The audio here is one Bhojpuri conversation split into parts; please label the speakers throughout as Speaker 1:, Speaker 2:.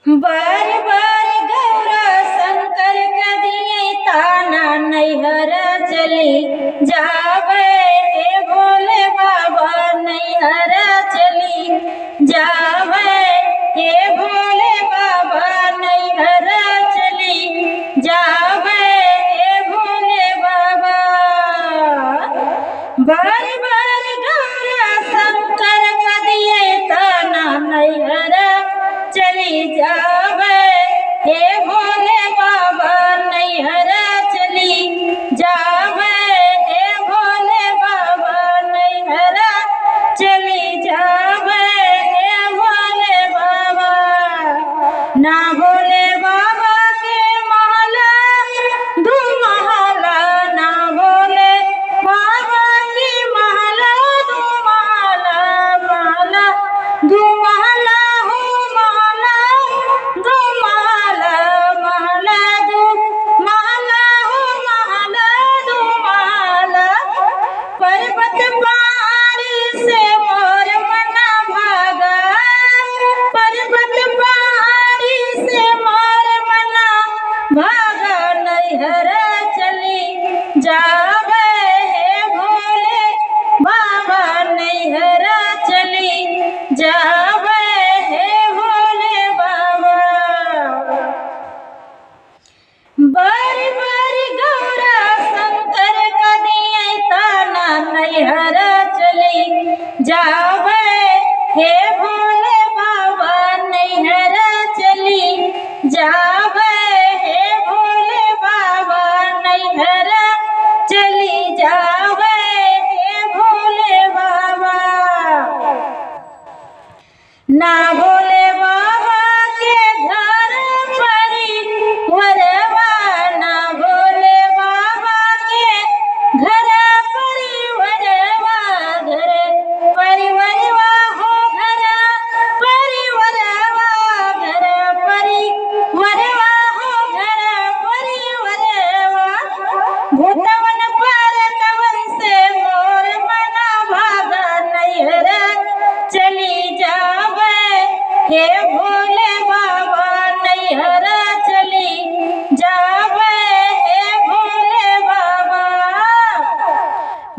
Speaker 1: बार बार गौरा शंकर का दिए ताना नैहर चली जावे हे भोले बाबा नैहर चली जावे हे भोले बाबा नैहर चली जावे हे भोले बाबा। बार बार गौरा शंकर का दिए ताना नैहर चली जावे हे भोले बाबा नैहर चली जावे हे भोले बाबा नैहर चली जावे हे भोले बाबा। ना भोले बाबा के माला दू महला ना भोले बाबा की माला दू महला माला दू महला जावे हे भोले बाबा नैहर चली जावे हे भोले बाबा। बारी बारी गौरा शंकर का दिए ताना नैहर चली जावे हे भोले बाबा नैहर चली जावे हे भोले बाबा नैहर चली जावे हे भोले बाबा। ना भोले बाबा के घर परिवरवा ना भोले बाबा के घर परिवरवा घर परिवरवा हो घर परिवरवा घर परिवरवा हो घर परिवरवा। भूतवन परतवन से मोर मना भागा नैहर चली जावे हे भोले बाबा नैहर चली जावे हे भोले बाबा।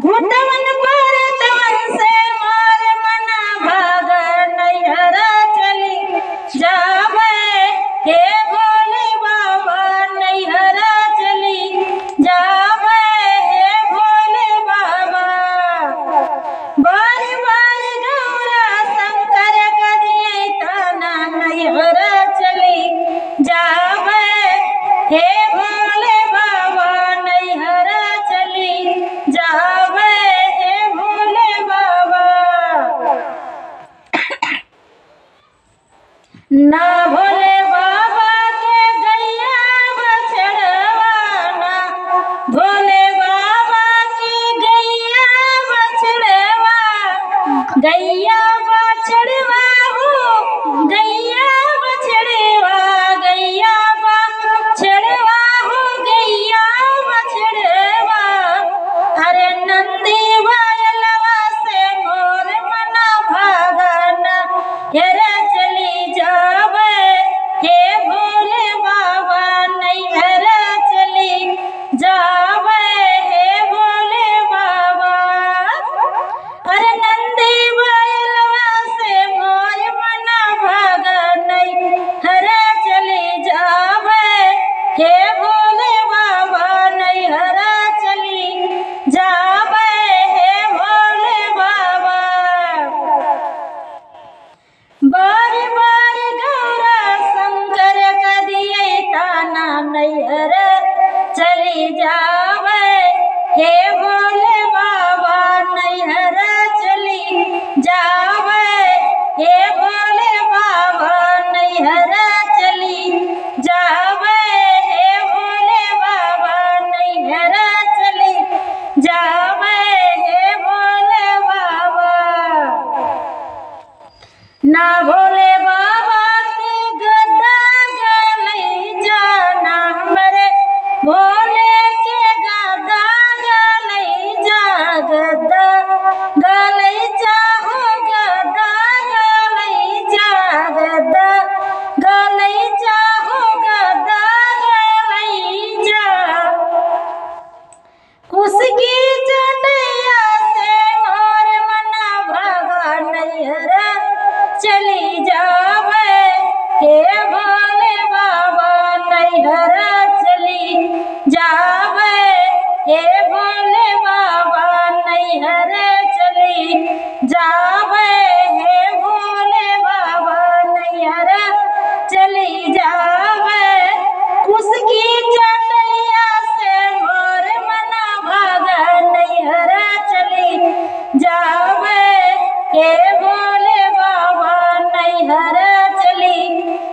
Speaker 1: भूतवन परतवन से मोर मना भागा नैहर चली जावे हे भोले बाबा नैहर चली जावे हे भोले बाबा। बारी बारी गौरा शंकर का दिए ताना नैहर चली जावे हे भोले बाबा नैहर चली जावे हे भोले बाबा। ना भोले बाबा के गैया बछड़वा ना भोले बाबा की गैया बछड़वा गैया बछड़वा हो गैया बछड़वा गैया बछड़वा हो गैया बछड़वा। अरे नंदी बायलवा से मोर मना भागना हेर चली जावे हे भोले बाबा नैहर चली जावे हे भोले बाबा। अरे नंदी बायलवा से मोर मना भागा नैहर चली जावे हे भोले बाबा नैहर चली जावे हे भोले बाबा। बारी बारी गौरा शंकर का दिए ताना नैहर चली जावे हे भोले बाबा नैहर चली जावे हे भोले बाबा नैहर चली जावे हे भोले बाबा नैहर चली जावे हे भोले बाबा। ना भोले बाबा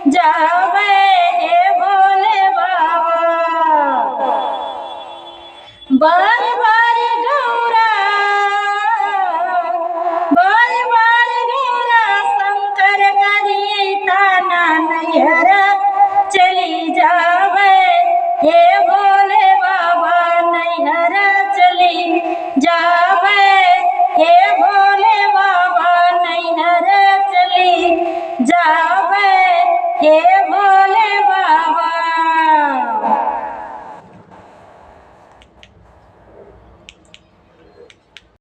Speaker 1: जावे।